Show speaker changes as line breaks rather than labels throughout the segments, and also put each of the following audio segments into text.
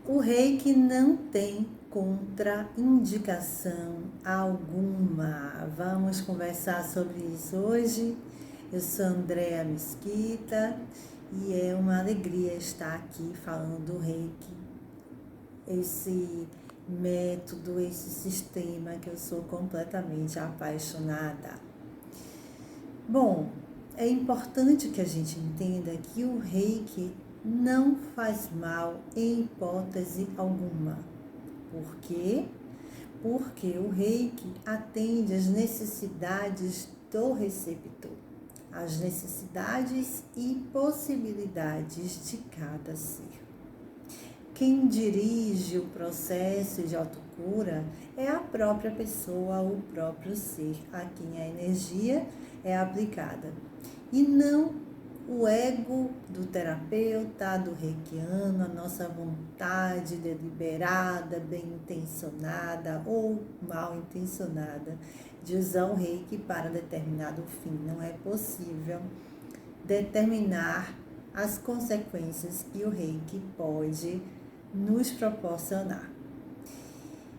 O reiki não tem contraindicação alguma. Vamos conversar sobre isso hoje. Eu sou Andréa Mesquita e é uma alegria estar aqui falando do reiki, esse método, esse sistema que eu sou completamente apaixonada. Bom, é importante que a gente entenda que o reiki não faz mal em hipótese alguma. Por quê? Porque o reiki atende às necessidades do receptor, às necessidades e possibilidades de cada ser. Quem dirige o processo de autocura é a própria pessoa, o próprio ser, a quem a energia é aplicada. E não o ego do terapeuta, do reikiano, a nossa vontade deliberada, bem intencionada ou mal intencionada de usar o reiki para determinado fim. Não é possível determinar as consequências que o reiki pode nos proporcionar.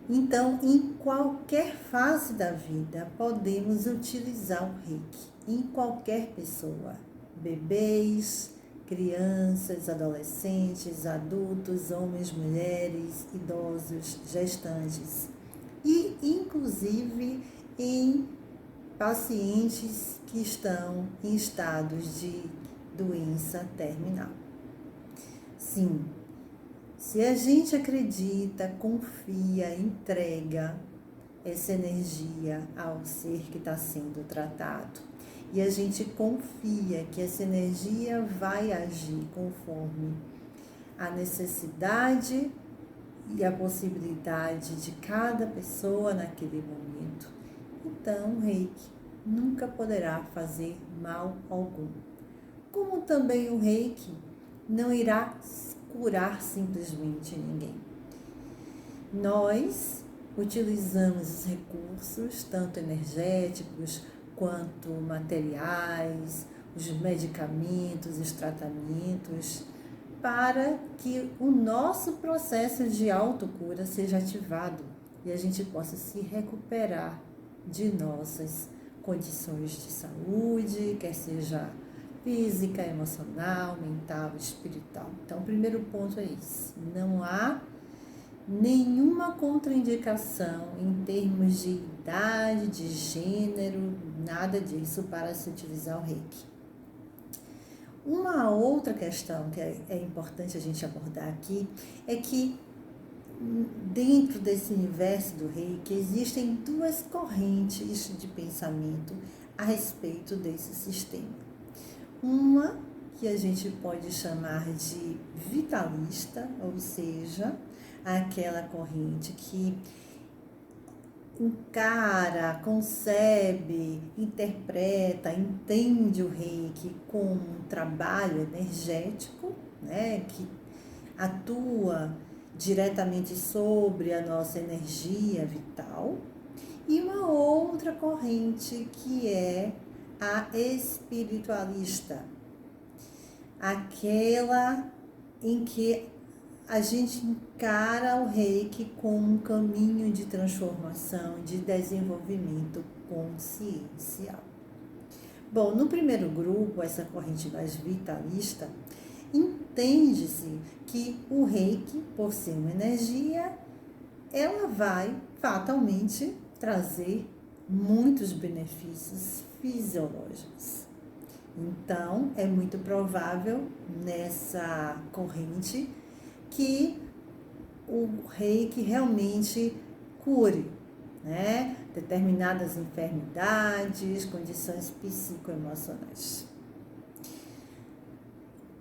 Então, em qualquer fase da vida, podemos utilizar o reiki, em qualquer pessoa, bebês, crianças, adolescentes, adultos, homens, mulheres, idosos, gestantes e, inclusive, em pacientes que estão em estados de doença terminal. Sim, se a gente acredita, confia, entrega essa energia ao ser que está sendo tratado e a gente confia que essa energia vai agir conforme a necessidade e a possibilidade de cada pessoa naquele momento, então o reiki nunca poderá fazer mal algum. Como também o reiki não irá curar simplesmente ninguém. Nós utilizamos os recursos, tanto energéticos quanto materiais, os medicamentos, os tratamentos, para que o nosso processo de autocura seja ativado e a gente possa se recuperar de nossas condições de saúde, quer seja física, emocional, mental, espiritual. Então, o primeiro ponto é esse. Não há nenhuma contraindicação em termos de idade, de gênero, nada disso para se utilizar o reiki. Uma outra questão que é importante a gente abordar aqui é que dentro desse universo do reiki existem duas correntes de pensamento a respeito desse sistema. Uma que a gente pode chamar de vitalista, ou seja, aquela corrente que encara, concebe, interpreta, entende o reiki como um trabalho energético, né, que atua diretamente sobre a nossa energia vital, e uma outra corrente que é a espiritualista, aquela em que a gente encara o reiki como um caminho de transformação, de desenvolvimento consciencial. Bom, no primeiro grupo, essa corrente mais vitalista, entende-se que o reiki, por ser uma energia, ela vai fatalmente trazer muitos benefícios fisiológicos. Então, é muito provável nessa corrente que o reiki realmente cure, né, determinadas enfermidades, condições psicoemocionais.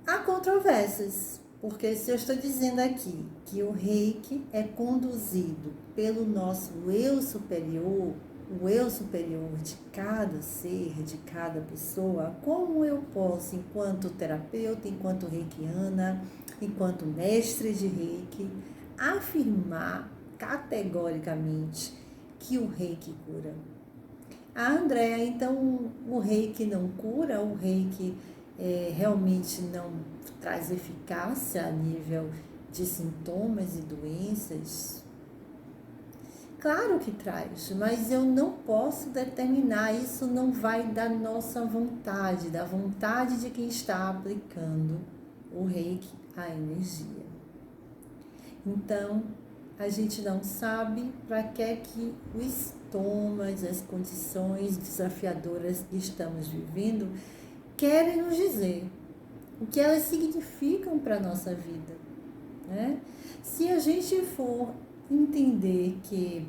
Há controvérsias, porque se eu estou dizendo aqui que o reiki é conduzido pelo nosso eu superior, o eu superior de cada ser, de cada pessoa, como eu posso, enquanto terapeuta, enquanto reikiana, enquanto mestre de reiki, afirmar categoricamente que o reiki cura? Andréa, então o reiki não cura? O reiki realmente não traz eficácia a nível de sintomas e doenças? Claro que traz, mas eu não posso determinar, isso não vai da nossa vontade, da vontade de quem está aplicando o reiki, a energia. Então, a gente não sabe para que os sintomas, as condições desafiadoras que estamos vivendo querem nos dizer, o que elas significam para a nossa vida, né? Se a gente for entender que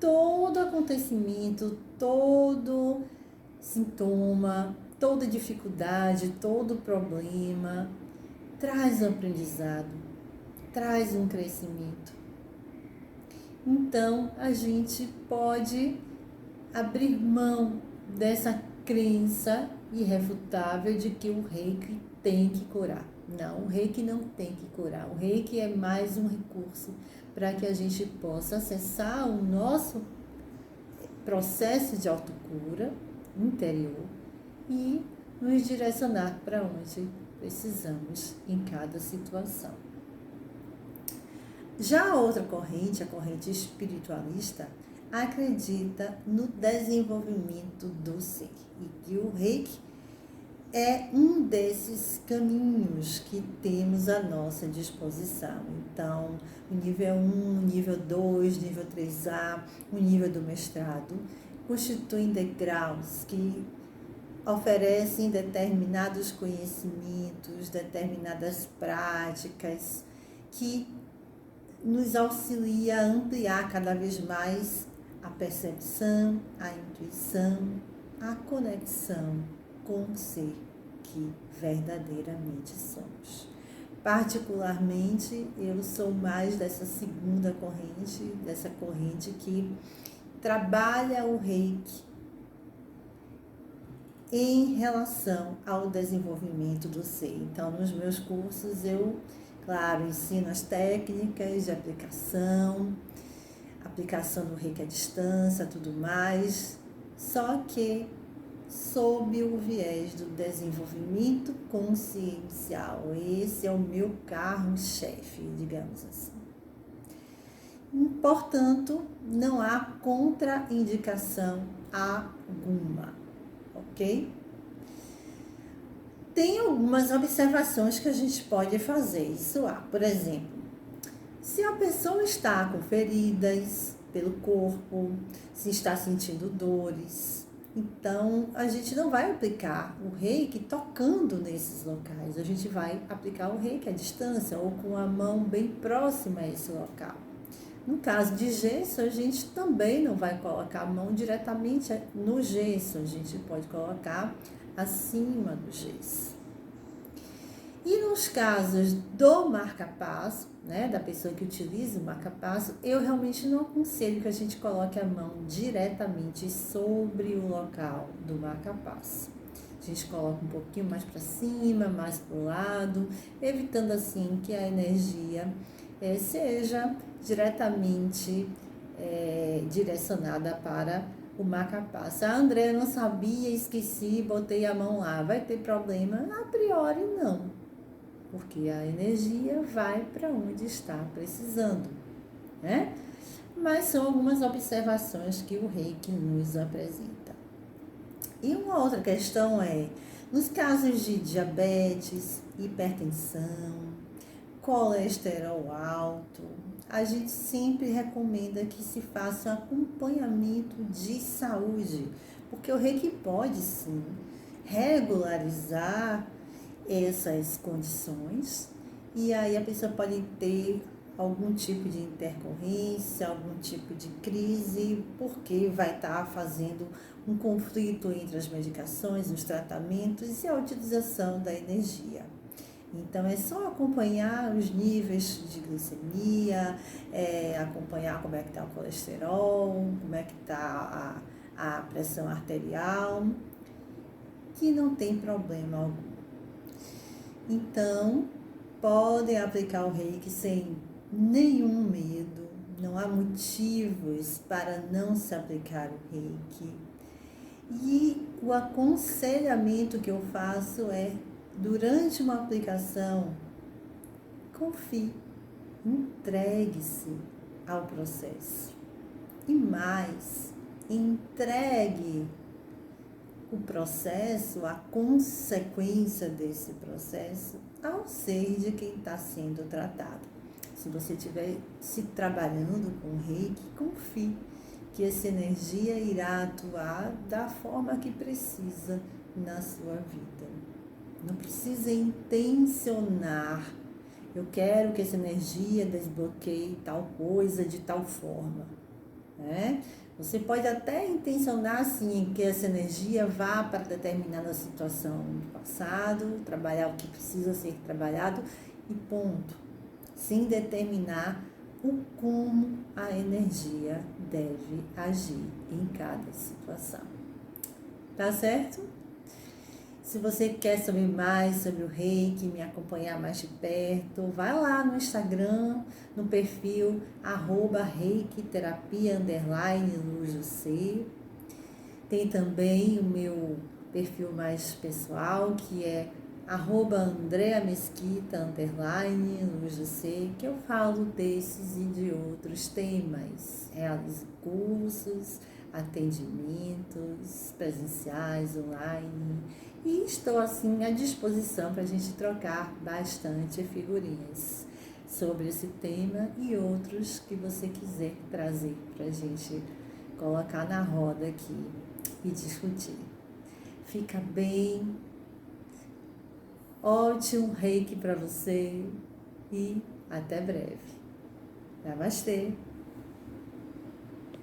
todo acontecimento, todo sintoma, toda dificuldade, todo problema traz um aprendizado, traz um crescimento. Então, a gente pode abrir mão dessa crença irrefutável de que o reiki tem que curar. Não, o reiki não tem que curar. O reiki é mais um recurso para que a gente possa acessar o nosso processo de autocura interior e nos direcionar para onde precisamos em cada situação. Já a outra corrente, a corrente espiritualista, acredita no desenvolvimento do ser e que o reiki é um desses caminhos que temos à nossa disposição. Então, o nível 1, o nível 2, nível 3A, o nível do mestrado, constituem degraus que oferecem determinados conhecimentos, determinadas práticas que nos auxilia a ampliar cada vez mais a percepção, a intuição, a conexão com o ser que verdadeiramente somos. Particularmente, eu sou mais dessa segunda corrente, dessa corrente que trabalha o reiki em relação ao desenvolvimento do ser. Então, nos meus cursos, eu, claro, ensino as técnicas de aplicação do reiki à distância, tudo mais, só que sob o viés do desenvolvimento consciencial. Esse é o meu carro-chefe, digamos assim. Portanto, não há contraindicação alguma, ok? Tem algumas observações que a gente pode fazer. Isso há, por exemplo, se a pessoa está com feridas pelo corpo, se está sentindo dores, então a gente não vai aplicar o reiki tocando nesses locais, a gente vai aplicar o reiki à distância ou com a mão bem próxima a esse local. No caso de gesso, a gente também não vai colocar a mão diretamente no gesso, a gente pode colocar acima do gesso. E nos casos do marca-passo, né, da pessoa que utiliza o marca-passo, eu realmente não aconselho que a gente coloque a mão diretamente sobre o local do marca-passo. A gente coloca um pouquinho mais para cima, mais para o lado, evitando assim que a energia seja diretamente direcionada para o marca-passo. A Andréa não sabia, esqueci, botei a mão lá. Vai ter problema? A priori não, porque a energia vai para onde está precisando, né? Mas são algumas observações que o reiki nos apresenta. E uma outra questão é, nos casos de diabetes, hipertensão, colesterol alto, a gente sempre recomenda que se faça acompanhamento de saúde, porque o reiki pode sim regularizar essas condições e aí a pessoa pode ter algum tipo de intercorrência, algum tipo de crise, porque vai estar fazendo um conflito entre as medicações, os tratamentos e a utilização da energia. Então, é só acompanhar os níveis de glicemia, acompanhar como é que está o colesterol, como é que está a pressão arterial, que não tem problema algum. Então, podem aplicar o reiki sem nenhum medo, não há motivos para não se aplicar o reiki. E o aconselhamento que eu faço é, durante uma aplicação, confie, Entregue-se ao processo. E mais, entregue o processo, a consequência desse processo, ao ser de quem está sendo tratado. Se você estiver se trabalhando com reiki, confie que essa energia irá atuar da forma que precisa na sua vida. Não precisa intencionar. Eu quero que essa energia desbloqueie tal coisa de tal forma, né? Você pode até intencionar, sim, que essa energia vá para determinada situação do passado, trabalhar o que precisa ser trabalhado e ponto. Sem determinar o como a energia deve agir em cada situação. Tá certo? Se você quer saber mais sobre o reiki, me acompanhar mais de perto, vai lá no Instagram, no perfil @reikiterapia_lujuc. Tem também o meu perfil mais pessoal, que é @andreamesquita_lujuc, que eu falo desses e de outros temas. Realizo cursos, atendimentos presenciais, online, e estou assim à disposição para a gente trocar bastante figurinhas sobre esse tema e outros que você quiser trazer para a gente colocar na roda aqui e discutir. Fica bem, ótimo reiki para você e até breve. Namastê!